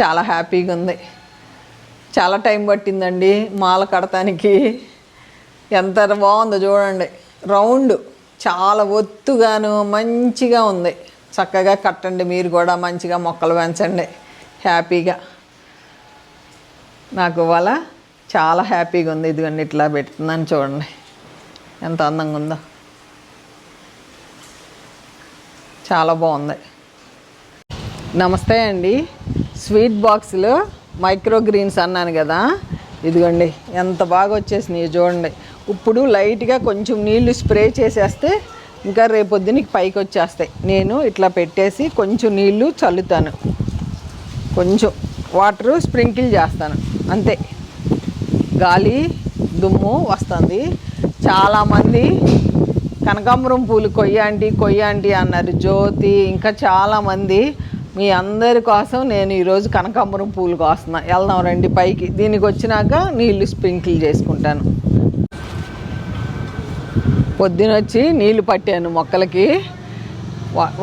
చాలా హ్యాపీగా ఉంది. చాలా టైం పట్టిందండి మాల కడతానికి. ఎంత బాగుందో చూడండి. రౌండ్ చాలా ఒత్తుగాను మంచిగా ఉంది. చక్కగా కట్టండి మీరు కూడా, మంచిగా మొక్కలు పెంచండి హ్యాపీగా. నాకు ఇవాళ చాలా హ్యాపీగా ఉంది. ఇదిగోండి ఇట్లా పెడుతుందని చూడండి ఎంత అందంగా ఉందో. చాలా బాగుంది. నమస్తే అండి. స్వీట్ బాక్స్లో మైక్రో గ్రీన్స్ అన్నాను కదా, ఇదిగోండి ఎంత బాగా వచ్చేసినాయి చూడండి. ఇప్పుడు లైట్గా కొంచెం నీళ్లు స్ప్రే చేసేస్తే ఇంకా రేపొద్దునికి పైకి వచ్చేస్తాయి. నేను ఇట్లా పెట్టేసి కొంచెం నీళ్లు చల్లుతాను, కొంచెం వాటరు స్ప్రింకిల్ చేస్తాను అంతే. గాలి దుమ్ము వస్తుంది. చాలామంది కనకాంబరం పూలు కొయ్యాంటి అన్నారు, జ్యోతి ఇంకా చాలామంది. మీ అందరి కోసం నేను ఈరోజు కనకాంబరం పూలు కోస్తున్నా. వెళ్దాం రండి పైకి. దీనికి వచ్చినాక నీళ్లు స్ప్రింకిల్ చేసుకుంటాను. పొద్దునొచ్చి నీళ్లు పట్టాను మొక్కలకి.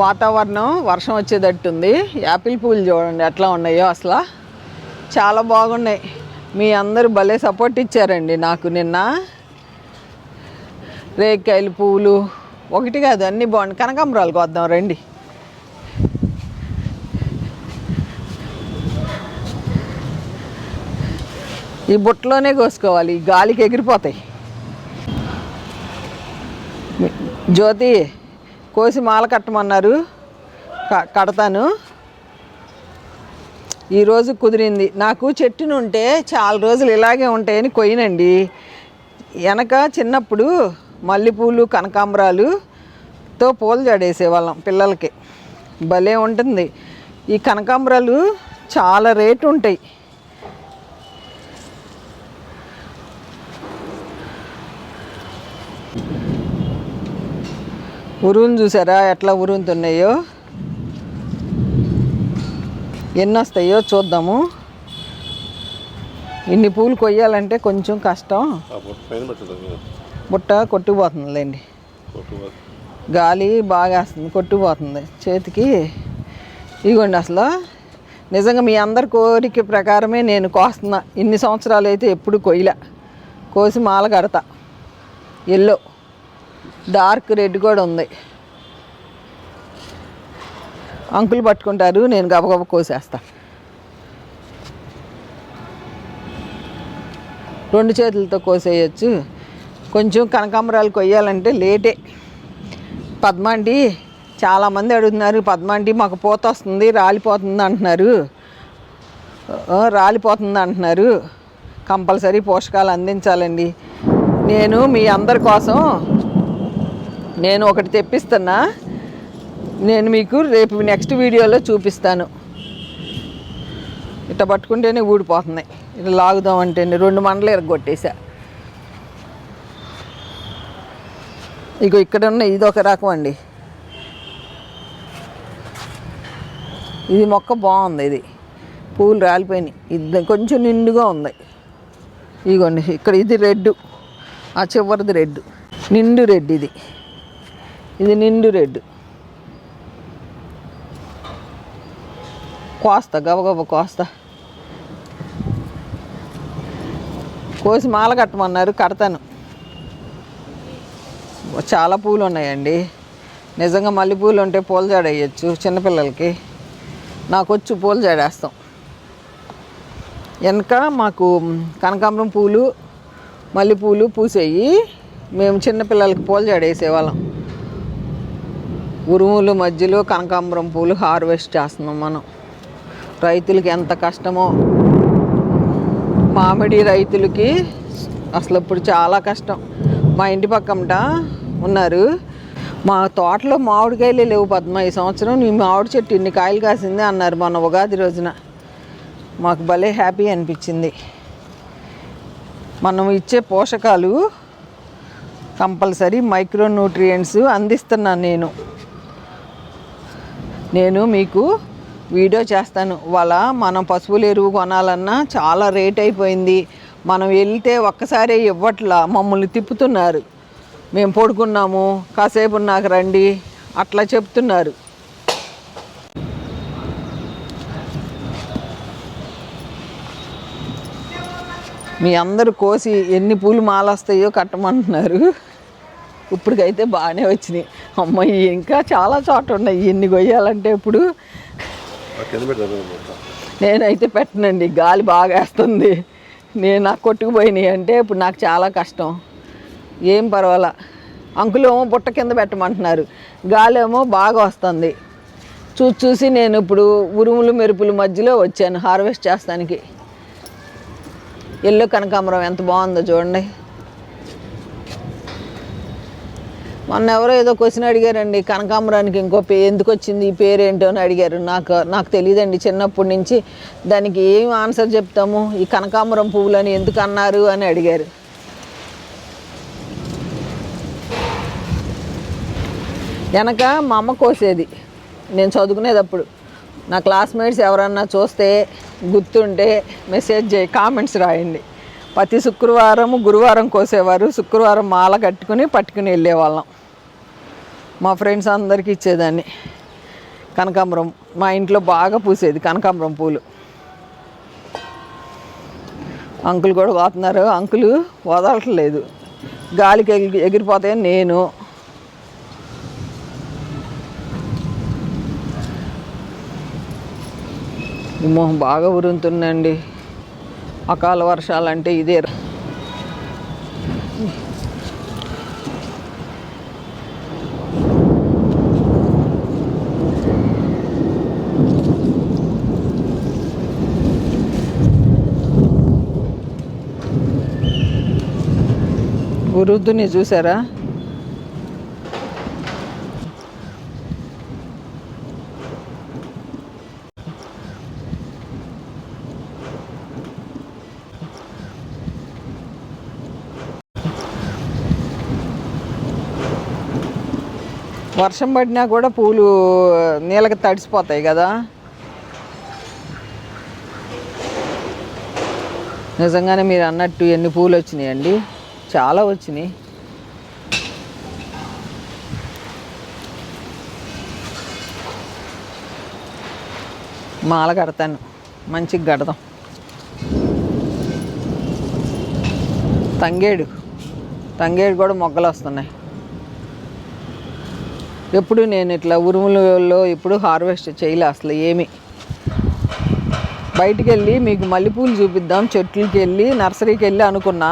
వాతావరణం వర్షం వచ్చేటట్టుంది. యాపిల్ పూలు చూడండి ఎట్లా ఉన్నాయో, అసలు చాలా బాగున్నాయి. మీ అందరూ భలే సపోర్ట్ ఇచ్చారండి నాకు నిన్న. రేక్కాయలు పువ్వులు ఒకటి కాదు అన్నీ బాగున్నాయి. కనకాంబరాలకు వద్దాం రండి. ఈ బుట్టలోనే కోసుకోవాలి, ఈ గాలికి ఎగిరిపోతాయి. జ్యోతి కోసి మాల కట్టమన్నారు, కడతాను. ఈరోజు కుదిరింది. నాకు చెట్టును ఉంటే చాలా రోజులు ఇలాగే ఉంటాయని కొయ్యనండి. వెనక చిన్నప్పుడు మల్లెపూలు కనకాంబరాలుతో పూలు జడేసేవాళ్ళం పిల్లలకి. భలే ఉంటుంది. ఈ కనకాంబరాలు చాలా రేటు ఉంటాయి. ఉరువును చూసారా ఎట్లా ఉరుముతున్నాయో. ఎన్ని వస్తాయో చూద్దాము. ఇన్ని పూలు కొయ్యాలంటే కొంచెం కష్టం. బుట్ట కొట్టుకుపోతుందిలేండి, గాలి బాగా వస్తుంది, కొట్టుకుపోతుంది చేతికి. ఇదిగోండి అసలు నిజంగా మీ అందరి కోరిక ప్రకారమే నేను కోస్తున్నా. ఇన్ని సంవత్సరాలు అయితే ఎప్పుడు కొయ్యలే. కోసి మాల కడతా. ఎల్లో డార్క్ రెడ్ కూడా ఉంది. అంకులు పట్టుకుంటారు, నేను గబగబ కోసేస్తా. 2 చేతులతో కోసేయచ్చు. కొంచెం కనకాంబరాలు కొయ్యాలంటే లేటే. పద్మాంటి చాలామంది అడుగుతున్నారు, పద్మాంటి మాకు పూత వస్తుంది రాలిపోతుంది అంటున్నారు. కంపల్సరీ పోషకాలు అందించాలండి. నేను మీ అందరి కోసం నేను ఒకటి తెప్పిస్తున్నా. నేను మీకు రేపు నెక్స్ట్ వీడియోలో చూపిస్తాను. ఇట్లా పట్టుకుంటేనే ఊడిపోతున్నాయి. ఇట్లా లాగుదామంటే 2 మండలు ఎరగొట్టేసా. ఇగో ఇక్కడ ఉన్న ఇదొక రకం అండి. ఇది మొక్క బాగుంది. ఇది పూలు రాలిపోయినాయి. ఇది కొంచెం నిండుగా ఉంది. ఇదిగోండి ఇక్కడ ఇది రెడ్, ఆ చివరిది రెడ్, నిండు రెడ్. ఇది నిండు రెడ్. కోస్తా గబగబ కోస్తా. కోసి మాల కట్టమన్నారు, కడతాను. చాలా పూలు ఉన్నాయండి. నిజంగా మల్లెపూలు ఉంటే పూలు జడేయచ్చు చిన్నపిల్లలకి. నాకు వచ్చు పూలు జడేస్తాం. వెనక మాకు కనకాంబరం పూలు మల్లెపూలు పూసేయి. మేము చిన్నపిల్లలకి పూలు జడేసేవాళ్ళం. ఉరుములు మధ్యలో కనకాంబరం పూలు హార్వెస్ట్ చేస్తున్నాం మనం. రైతులకి ఎంత కష్టమో. మామిడి రైతులకి అసలు ఇప్పుడు చాలా కష్టం. మా ఇంటి పక్కమట ఉన్నారు. మా తోటలో మామిడికాయలే లేవు పద్మ ఈ సంవత్సరం. నీ మామిడి చెట్టు ఇన్ని కాయలు కాసింది అన్నారు మొన్న ఉగాది రోజున. మాకు భలే హ్యాపీ అనిపించింది. మనం ఇచ్చే పోషకాలు కంపల్సరీ మైక్రో న్యూట్రియంట్స్ అందిస్తున్నాను. నేను మీకు వీడియో చేస్తాను. వాళ్ళ మనం పశువుల ఎరువు కొనాలన్నా చాలా రేట్ అయిపోయింది. మనం వెళ్తే ఒక్కసారి ఇవ్వట్లా, మమ్మల్ని తిప్పుతున్నారు. మేము పడుకున్నాము కాసేపు నాకు రండి అట్లా చెప్తున్నారు. మీ అందరూ కోసి ఎన్ని పూలు మాల వస్తాయో కట్టమంటున్నారు. ఇప్పటికైతే బాగానే వచ్చినాయి. అమ్మాయి ఇంకా చాలా చోట ఉన్నాయి ఎన్ని కొయ్యాలంటే. ఇప్పుడు నేనైతే పెట్టనండి, గాలి బాగా వేస్తుంది. నాకు కొట్టుకుపోయినాయి అంటే ఇప్పుడు నాకు చాలా కష్టం. ఏం పర్వాలా. అంకులేమో బుట్ట కింద పెట్టమంటున్నారు, గాలి ఏమో బాగా వస్తుంది. చూసి నేను ఇప్పుడు ఉరుములు మెరుపుల మధ్యలో వచ్చాను హార్వెస్ట్ చేస్తానికి. ఎల్లో కనకాంబరం ఎంత బాగుందో చూడండి. మొన్న ఎవరో ఏదో క్వశ్చన్ అడిగారండి, కనకాంబరానికి ఇంకో ఎందుకు వచ్చింది ఈ పేరు ఏంటో అని అడిగారు. నాకు తెలియదండి. చిన్నప్పటి నుంచి దానికి ఏం ఆన్సర్ చెప్తాము, ఈ కనకాంబరం పువ్వులని ఎందుకు అన్నారు అని అడిగారు. వెనక మా అమ్మ కోసేది నేను చదువుకునేటప్పుడు. నా క్లాస్మేట్స్ ఎవరన్నా చూస్తే గుర్తుంటే మెసేజ్ చేయి, కామెంట్స్ రాయండి. ప్రతి శుక్రవారం గురువారం కోసేవారు. శుక్రవారం మాల కట్టుకుని పట్టుకుని వెళ్ళేవాళ్ళం. మా ఫ్రెండ్స్ అందరికీ ఇచ్చేదాన్ని. కనకాంబరం మా ఇంట్లో బాగా పూసేది కనకాంబరం పూలు. అంకుల్ కూడా పోతున్నారు. అంకులు వదలట్లేదు, గాలికి ఎగిరిపోతాయని నేను. మొహం బాగా ఉరుముతుందండి. అకాల వర్షాలంటే ఇదే. ఉరుద్దుని చూసారా? వర్షం పడినా కూడా పూలు నీళ్ళకి తడిసిపోతాయి కదా. నిజంగానే మీరు అన్నట్టు ఎన్ని పూలు వచ్చినాయండి, చాలా వచ్చినాయి. మాల కడతాను, మంచిగా కడదాం. తంగేడు కూడా మొగ్గలు వస్తున్నాయి. ఎప్పుడు నేను ఇట్లా ఉరుములలో ఎప్పుడు హార్వెస్ట్ చేయలే అసలు ఏమి. బయటికి వెళ్ళి మీకు మల్లెపూలు చూపిద్దాం, చెట్లకి వెళ్ళి నర్సరీకి వెళ్ళి అనుకున్నా.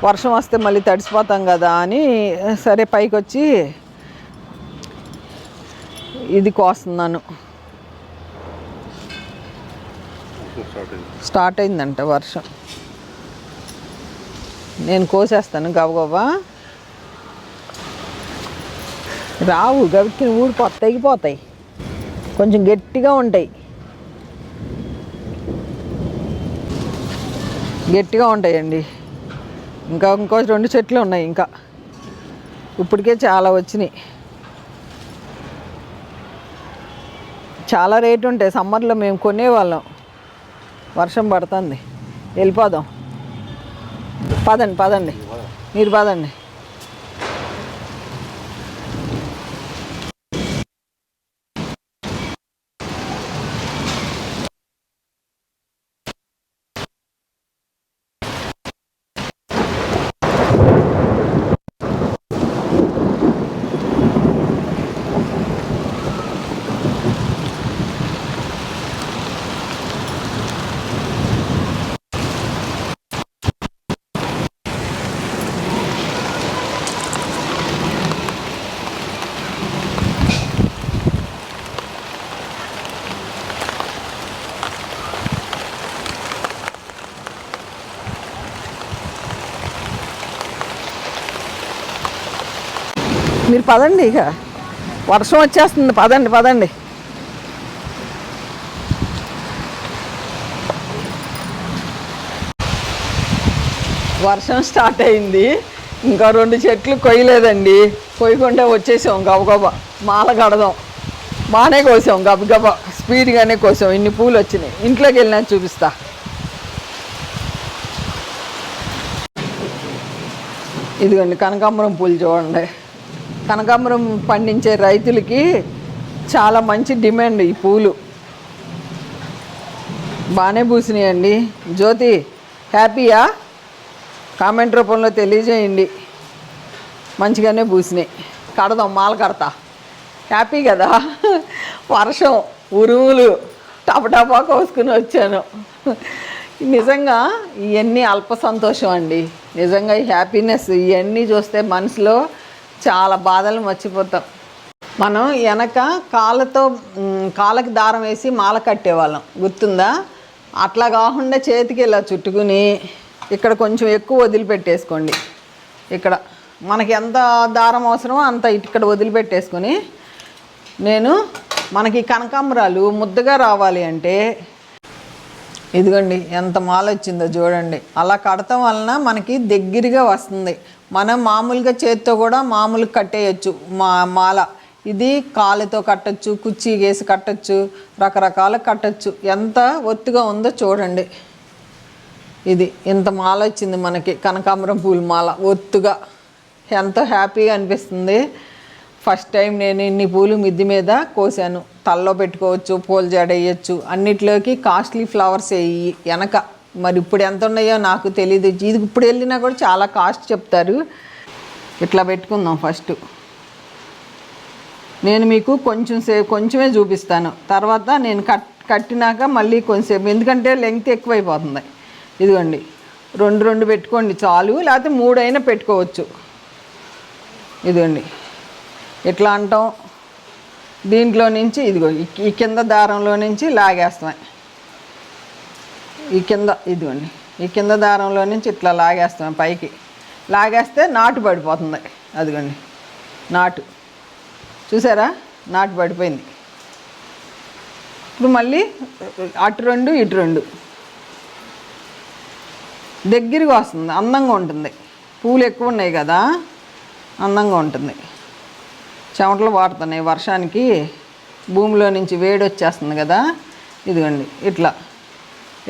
వర్షం వస్తే మళ్ళీ తడిసిపోతాం కదా అని సరే పైకి వచ్చి ఇది కోస్తున్నాను. స్టార్ట్ అయిందంట వర్షం. నేను కోసేస్తాను గబగబా. రావు గబిక్కిన ఊడిపోతాయి, తెగిపోతాయి. కొంచెం గట్టిగా ఉంటాయి, గట్టిగా ఉంటాయండి. ఇంకో 2 చెట్లు ఉన్నాయి. ఇంకా ఇప్పటికే చాలా వచ్చినాయి. చాలా రేటు ఉంటాయి. సమ్మర్లో మేము కొనేవాళ్ళం. వర్షం పడుతుంది, వెళ్ళిపోదాం. పదండి మీరు పదండి. మీరు పదండి, ఇక వర్షం వచ్చేస్తుంది. పదండి. వర్షం స్టార్ట్ అయింది. ఇంకా 2 చెట్లు కొయ్యలేదండి. కొయ్యకుండా వచ్చేసాం గబగబా. మాల కడదాం. బాగానే కోసాం, గబగబా స్పీడ్గానే కోసాం. ఇన్ని పూలు వచ్చినాయి. ఇంట్లోకి వెళ్ళినా చూపిస్తా. ఇదిగోండి కనకాంబరం పూలు చూడండి. కనకాంబరం పండించే రైతులకి చాలా మంచి డిమాండ్ ఈ పూలు. బాగానే పూసినాయండి. జ్యోతి హ్యాపీయా? కామెంట్ రూపంలో తెలియజేయండి. మంచిగానే పూసినాయి. కడదాం, మాల కడతా. హ్యాపీ కదా. వర్షం, ఉరుములు, టపటపా కోసుకుని వచ్చాను. నిజంగా ఇవన్నీ అల్ప సంతోషం అండి. నిజంగా ఈ హ్యాపీనెస్ ఇవన్నీ చూస్తే మనసులో చాలా బాధలు మర్చిపోతాం. మనం వెనక కాళ్ళకి దారం వేసి మాల కట్టేవాళ్ళం, గుర్తుందా? అట్లా కాకుండా చేతికి ఇలా చుట్టుకుని ఇక్కడ కొంచెం ఎక్కువ వదిలిపెట్టేసుకోండి. ఇక్కడ మనకి ఎంత దారం అవసరమో అంత ఇక్కడ వదిలిపెట్టేసుకొని మనకి కనకాంబరాలు ముద్దగా రావాలి అంటే ఇదిగోండి ఎంత మాల వచ్చిందో చూడండి. అలా కడటం వలన మనకి దగ్గరగా వస్తుంది. మనం మామూలుగా చేతితో కూడా మామూలుగా కట్టేయచ్చు మాల. ఇది కాలుతో కట్టచ్చు, కుర్చీ వేసి కట్టచ్చు, రకరకాల కట్టచ్చు. ఎంత ఒత్తుగా ఉందో చూడండి. ఇది ఇంత మాల వచ్చింది మనకి, కనకాంబరం పూల మాల ఒత్తుగా. ఎంతో హ్యాపీగా అనిపిస్తుంది. ఫస్ట్ టైం నేను ఇన్ని పూలు మిద్ది మీద కోసాను. తల్లో పెట్టుకోవచ్చు, పూల జడ వేయచ్చు, అన్నిట్లోకి కాస్ట్లీ ఫ్లవర్స్ వేయి వెనక. మరి ఇప్పుడు ఎంత ఉన్నాయో నాకు తెలియదు. ఇది ఇప్పుడు వెళ్ళినా కూడా చాలా కాస్ట్ చెప్తారు. ఇట్లా పెట్టుకుందాం. ఫస్ట్ నేను మీకు కొంచెమే చూపిస్తాను. తర్వాత నేను కట్టినాక మళ్ళీ కొంచెంసేపు, ఎందుకంటే లెంగ్త్ ఎక్కువైపోతుంది. ఇదిగోండి, రెండు పెట్టుకోండి చాలు, లేకపోతే 3 అయినా పెట్టుకోవచ్చు. ఇదిగోండి ఇట్లా అంటాం. దీంట్లో నుంచి ఇదిగో ఈ కింద దారంలో నుంచి లాగేస్తాం. ఇదిగోండి ఈ కింద దారంలో నుంచి ఇట్లా లాగేస్తాం. పైకి లాగేస్తే నాటు పడిపోతుంది. అదిగోండి నాటు, చూసారా? నాటు పడిపోయింది. ఇప్పుడు మళ్ళీ అటు 2 ఇటు 2 దగ్గరగా వస్తుంది. అందంగా ఉంటుంది. పూలు ఎక్కువ ఉన్నాయి కదా, అందంగా ఉంటుంది. చెమటలు వాడుతున్నాయి వర్షానికి, భూమిలో నుంచి వేడి వచ్చేస్తుంది కదా. ఇదిగోండి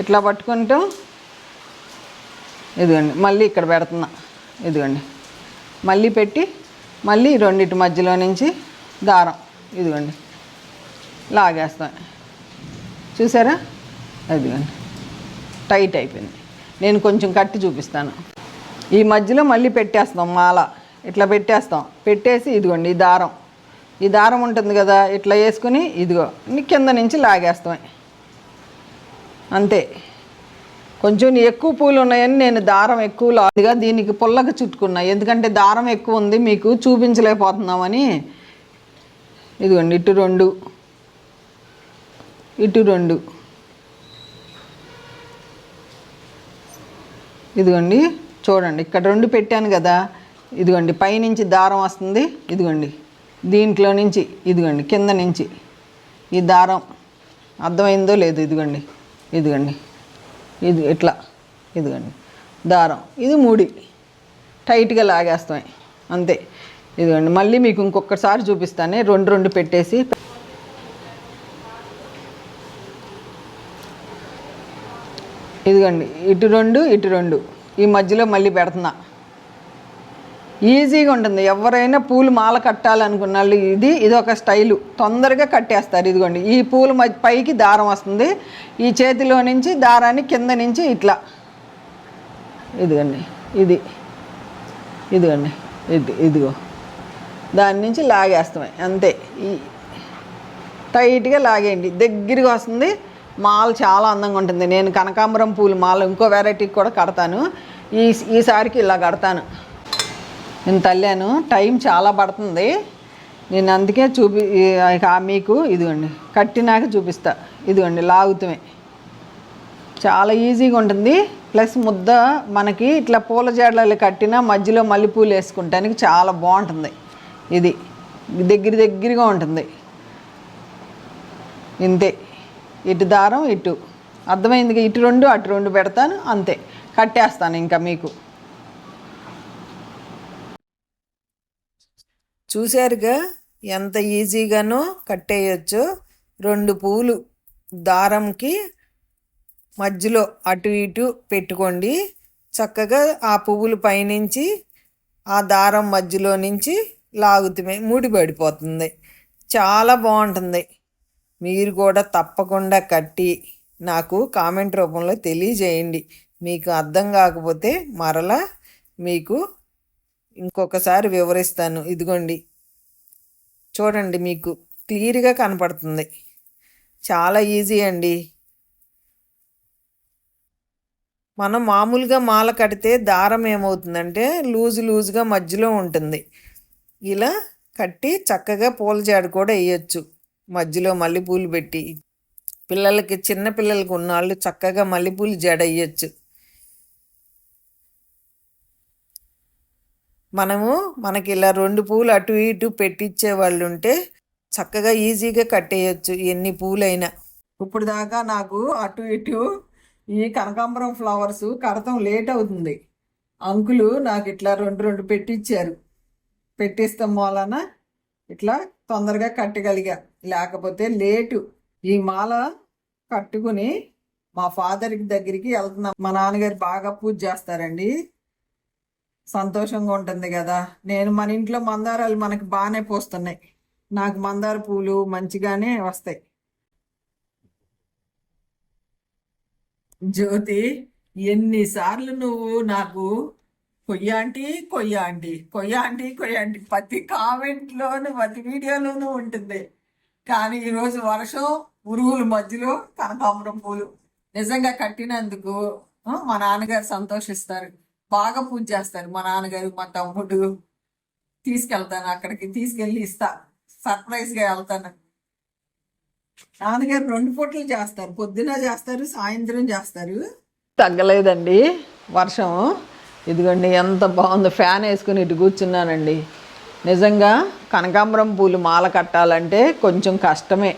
ఇట్లా పట్టుకుంటూ ఇదిగోండి మళ్ళీ ఇక్కడ పెడుతున్నా. ఇదిగోండి మళ్ళీ పెట్టి మళ్ళీ రెండిటి మధ్యలో నుంచి దారం ఇదిగోండి లాగేస్తాం. చూసారా? ఇదిగోండి టైట్ అయిపోయింది. నేను కొంచెం కట్టి చూపిస్తాను. ఈ మధ్యలో మళ్ళీ పెట్టేస్తాం మాల. ఇట్లా పెట్టేసి ఇదిగోండి ఈ దారం ఉంటుంది కదా, ఇట్లా వేసుకుని ఇదిగో కింద నుంచి లాగేస్తాం. అంతే. కొంచెం ఎక్కువ పూలు ఉన్నాయని నేను దారం ఎక్కువ లాగా దీనికి పుల్లగా చుట్టుకున్నా, ఎందుకంటే దారం ఎక్కువ ఉంది మీకు చూపించలేకపోతున్నామని. ఇదిగోండి ఇటు 2 ఇదిగోండి చూడండి, ఇక్కడ 2 పెట్టాను కదా. ఇదిగోండి పైనుంచి దారం వస్తుంది. ఇదిగోండి దీంట్లో నుంచి ఇదిగోండి కింద నుంచి ఈ దారం, అర్థమైందో లేదు? ఇదిగోండి ఇది ఇట్లా ఇదిగోండి దారం, ఇది ముడి టైట్గా లాగేస్తాం. అంతే. ఇదిగోండి మళ్ళీ మీకు ఇంకొకసారి చూపిస్తాను. 2 పెట్టేసి ఇదిగోండి ఇటు 2 ఈ మధ్యలో మళ్ళీ పెడుతున్నా. ఈజీగా ఉంటుంది. ఎవరైనా పూలు మాల కట్టాలనుకున్న వాళ్ళు ఇది ఒక స్టైలు, తొందరగా కట్టేస్తారు. ఇదిగోండి ఈ పూల పైకి దారం వస్తుంది. ఈ చేతిలో నుంచి దారాన్ని కింద నుంచి ఇట్లా ఇదిగోండి ఇదిగో దాని నుంచి లాగేస్తామే. అంతే. టైట్గా లాగేయండి, దగ్గరగా వస్తుంది. మాల చాలా అందంగా ఉంటుంది. నేను కనకాంబరం పూల మాల ఇంకో వెరైటీకి కూడా కడతాను. ఈసారికి ఇలా కడతాను. నేను తల్లాను, టైం చాలా పడుతుంది. నేను అందుకే మీకు ఇదిగోండి కట్టినాక చూపిస్తా. ఇదిగోండి లాగుతామే, చాలా ఈజీగా ఉంటుంది. ప్లస్ ముద్ద మనకి ఇట్లా పూల జడలు కట్టినా మధ్యలో మల్లెపూలు వేసుకుంటానికి చాలా బాగుంటుంది. ఇది దగ్గరగా ఉంటుంది. ఇంతే. ఇటు దారం ఇటు, అర్థమైంది? ఇటు 2 అటు 2 పెడతాను. అంతే, కట్టేస్తాను. ఇంకా మీకు చూశారుగా ఎంత ఈజీగానో కట్టేయచ్చు. 2 పూలు దారంకి మధ్యలో అటు ఇటు పెట్టుకోండి. చక్కగా ఆ పువ్వులు పైనుంచి ఆ దారం మధ్యలో నుంచి లాగుతమే ముడిపడిపోతుంది. చాలా బాగుంటుంది. మీరు కూడా తప్పకుండా కట్టి నాకు కామెంట్ రూపంలో తెలియజేయండి. మీకు అర్థం కాకపోతే మరలా మీకు ఇంకొకసారి వివరిస్తాను. ఇదిగోండి చూడండి, మీకు క్లియర్గా కనపడుతుంది. చాలా ఈజీ అండి. మనం మామూలుగా మాల కడితే దారం ఏమవుతుందంటే లూజుగా మధ్యలో ఉంటుంది. ఇలా కట్టి చక్కగా పూల జాడు కూడా వేయచ్చు. మధ్యలో మల్లెపూలు పెట్టి పిల్లలకి, చిన్న పిల్లలకి ఉన్నవాళ్ళు చక్కగా మల్లెపూలు జడ వేయచ్చు. మనకి ఇలా 2 పూలు అటు ఇటు పెట్టించే వాళ్ళు ఉంటే చక్కగా ఈజీగా కట్టేయచ్చు ఎన్ని పూలైనా. ఇప్పుడు దాకా నాకు అటు ఇటు ఈ కనకాంబరం ఫ్లవర్స్ కడతం లేట్ అవుతుంది. అంకులు నాకు ఇట్లా 2 పెట్టించారు. పెట్టిస్తాం వలన ఇట్లా తొందరగా కట్టగలిగా, లేకపోతే లేటు. ఈ మాల కట్టుకుని మా ఫాదర్కి దగ్గరికి వెళ్తున్నాం. మా నాన్నగారు బాగా పూజ చేస్తారండి. సంతోషంగా ఉంటుంది కదా. మన ఇంట్లో మందారాలు మనకి బాగానే పోస్తున్నాయి. నాకు మందార పూలు మంచిగానే వస్తాయి. జ్యోతి, ఎన్నిసార్లు నువ్వు నాకు కొయ్యాంటి కొయ్యాంటి కొయ్యాంటి కొయ్యాంటి ప్రతి కామెంట్లోను ప్రతి వీడియోలోనూ ఉంటుంది. కానీ ఈరోజు వర్షం, ఉరువుల మధ్యలో కనకాంబరం పూలు నిజంగా కట్టినందుకు మా నాన్నగారు సంతోషిస్తారు. బాగా పూజ చేస్తారు మా నాన్నగారు. మా తమ్ముడు తీసుకెళ్తాను, అక్కడికి తీసుకెళ్ళి ఇస్తా. సర్ప్రైజ్గా వెళ్తాను. నాన్నగారు 2 పూటలు చేస్తారు, పొద్దున చేస్తారు, సాయంత్రం చేస్తారు. తగ్గలేదండి వర్షం. ఇదిగోండి ఎంత బాగుందో. ఫ్యాన్ వేసుకుని ఇటు కూర్చున్నానండి. నిజంగా కనకాంబరం పూలు మాల కట్టాలంటే కొంచెం కష్టమే,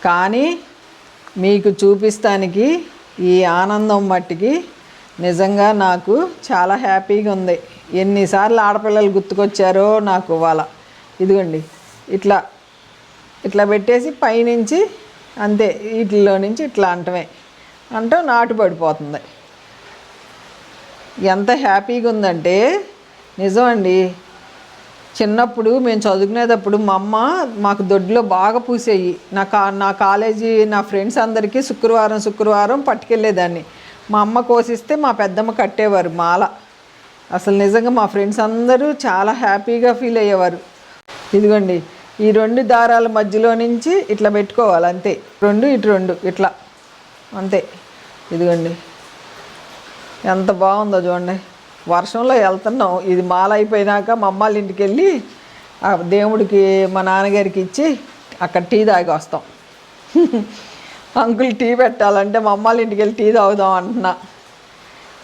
కానీ మీకు చూపిస్తానికి ఈ ఆనందం మట్టికి నిజంగా నాకు చాలా హ్యాపీగా ఉంది. ఎన్నిసార్లు ఆడపిల్లలు గుర్తుకొచ్చారో నాకు ఇవాళ. ఇదిగోండి ఇట్లా ఇట్లా పెట్టేసి పైనుంచి అంతే, వీటిల్లో నుంచి ఇట్లా అంటూ నాటు పడిపోతుంది. ఎంత హ్యాపీగా ఉందంటే నిజమండి. చిన్నప్పుడు మేము చదువుకునేటప్పుడు మా అమ్మ మాకు దొడ్లో బాగా పూసేయి. నా కాలేజీ నా ఫ్రెండ్స్ అందరికీ శుక్రవారం పట్టుకెళ్ళేదాన్ని. మా అమ్మ కోసిస్తే మా పెద్దమ్మ కట్టేవారు మాల. అసలు నిజంగా మా ఫ్రెండ్స్ అందరూ చాలా హ్యాపీగా ఫీల్ అయ్యేవారు. ఇదిగోండి ఈ 2 దారాల మధ్యలో నుంచి ఇట్లా పెట్టుకోవాలి అంతే. 2 ఇటు 2 ఇట్లా అంతే. ఇదిగోండి ఎంత బాగుందో చూడండి. వర్షంలో వెళ్తున్నాం. ఇది మాల అయిపోయినాక మా అమ్మాళ్ళ ఇంటికి వెళ్ళి ఆ దేవుడికి మా నాన్నగారికి ఇచ్చి అక్కడ టీ తాగి వస్తాం. అంకుల్ టీ పెట్టాలంటే మా అమ్మాళ్ళ ఇంటికి వెళ్ళి టీ తాగుదాం అంటున్నా.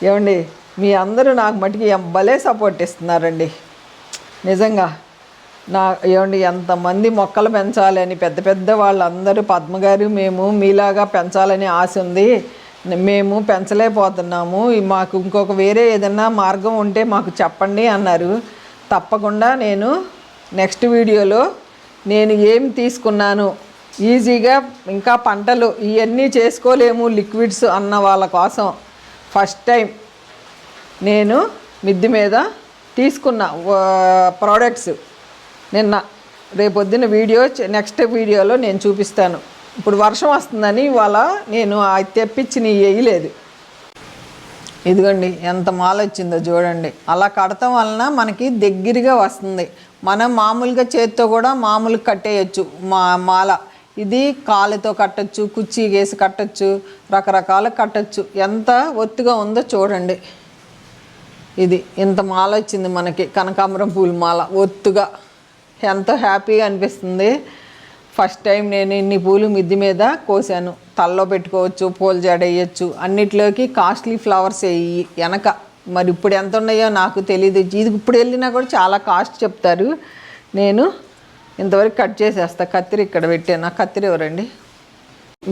ఏమండి మీ అందరూ నాకు మటుకి భలే సపోర్ట్ ఇస్తున్నారండి నిజంగా. ఏమండి ఎంతమంది మొక్కలు పెంచాలని పెద్ద వాళ్ళందరూ పద్మగారు మేము మీలాగా పెంచాలని ఆశ ఉంది, మేము పెంచలేకపోతున్నాము, మాకు ఇంకొక వేరే ఏదైనా మార్గం ఉంటే మాకు చెప్పండి అన్నారు. తప్పకుండా నేను నెక్స్ట్ వీడియోలో నేను ఏం తీసుకున్నాను, ఈజీగా ఇంకా పంటలు ఇవన్నీ చేసుకోలేము లిక్విడ్స్ అన్న వాళ్ళ కోసం ఫస్ట్ టైం నేను మిద్దె మీద తీసుకున్న ప్రోడక్ట్స్ నిన్న రేపొద్దున నెక్స్ట్ వీడియోలో నేను చూపిస్తాను. ఇప్పుడు వర్షం వస్తుందని ఇవాళ నేను తెప్పించి వేయలేదు. ఇదిగోండి ఎంత మాల వచ్చిందో చూడండి. అలా కడటం వలన మనకి దగ్గరగా వస్తుంది. మనం మామూలుగా చేతితో కూడా మామూలుగా కట్టేయచ్చు మాల. ఇది కాలుతో కట్టచ్చు, కుర్చీ వేసి కట్టచ్చు, రకరకాలు కట్టచ్చు. ఎంత ఒత్తుగా ఉందో చూడండి. ఇది ఇంత మాల వచ్చింది మనకి, కనకాంబరం పూల మాల ఒత్తుగా. ఎంతో హ్యాపీగా అనిపిస్తుంది. ఫస్ట్ టైం నేను ఇన్ని పూలు మిద్దె మీద కోసాను. తల్లో పెట్టుకోవచ్చు, పూల జడ వేయచ్చు, అన్నిట్లోకి కాస్ట్లీ ఫ్లవర్స్ వేయి వెనక. మరి ఇప్పుడు ఎంత ఉన్నాయో నాకు తెలియదు. ఇది ఇప్పుడు వెళ్ళినా కూడా చాలా కాస్ట్ చెప్తారు. నేను ఇంతవరకు కట్ చేసేస్తా. కత్తిరి ఇక్కడ పెట్టాను. నా కత్తిరి ఎవరండి?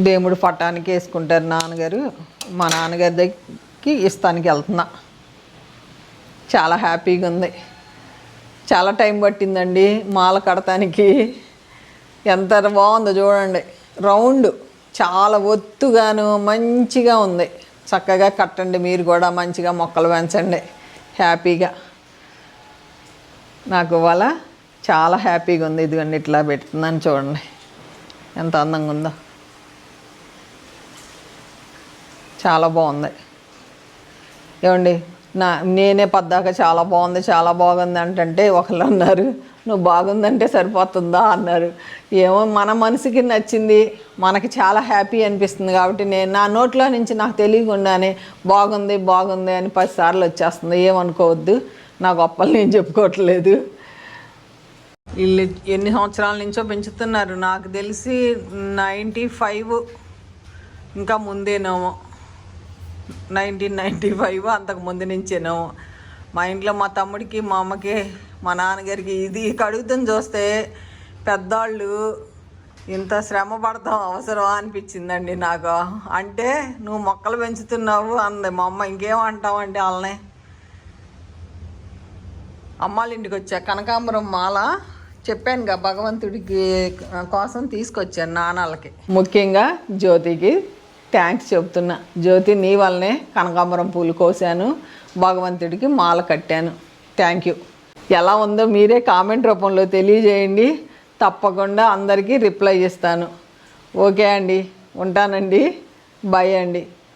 దేవుడు పటానికి వేసుకుంటారు నాన్నగారు. మా నాన్నగారి దగ్గరికి ఇస్తానికి వెళ్తున్నా. చాలా హ్యాపీగా ఉంది. చాలా టైం పట్టిందండి మాల కడటానికి. ఎంత బాగుందో చూడండి. రౌండ్ చాలా ఒత్తుగాను మంచిగా ఉంది. చక్కగా కట్టండి మీరు కూడా, మంచిగా మొక్కలు పెంచండి హ్యాపీగా. నాకు ఇవాళ చాలా హ్యాపీగా ఉంది. ఇదిగోండి ఇట్లా పెడుతున్నాను చూడండి ఎంత అందంగా ఉందో. చాలా బాగుంది. ఏమండి నేనే పద్దాక చాలా బాగుంది చాలా బాగుంది అంటే ఒకళ్ళు అన్నారు, నువ్వు బాగుందంటే సరిపోతుందా అన్నారు. ఏమో మన మనసుకి నచ్చింది, మనకి చాలా హ్యాపీ అనిపిస్తుంది కాబట్టి నేను నా నోట్లో నుంచి నాకు తెలియకుండానే బాగుంది బాగుంది అని 10 సార్లు వచ్చేస్తుంది. ఏమనుకోవద్దు, నా గొప్పలు నేను చెప్పుకోవట్లేదు. వీళ్ళు ఎన్ని సంవత్సరాల నుంచో పెంచుతున్నారు, నాకు తెలిసి 95 ఇంకా ముందేనేమో, 1995 అంతకు ముందు నుంచేనేమో. మా ఇంట్లో మా తమ్ముడికి మా అమ్మకి మా నాన్నగారికి ఇది కడుగుతుంది చూస్తే పెద్దవాళ్ళు ఇంత శ్రమ పడతాం అవసరమా అనిపించిందండి నాకు. అంటే నువ్వు మొక్కలు పెంచుతున్నావు అంది మా అమ్మ. ఇంకేమంటావు అంటే వాళ్ళని. అమ్మాళ్ళ ఇంటికి వచ్చా, కనకాంబరం మాల చెప్పానుగా భగవంతుడికి కోసం తీసుకొచ్చాను నాన్నలకి. ముఖ్యంగా జ్యోతికి థ్యాంక్స్ చెప్తున్నా. జ్యోతి నీ వల్లనే కనకాంబరం పూలు కోసాను, భగవంతుడికి మాల కట్టాను. Thank you. ఎలా ఉందో మీరే కామెంట్ రూపంలో తెలియజేయండి, తప్పకుండా అందరికీ రిప్లై ఇస్తాను. ఓకే అండి, ఉంటానండి, బాయ్ అండి.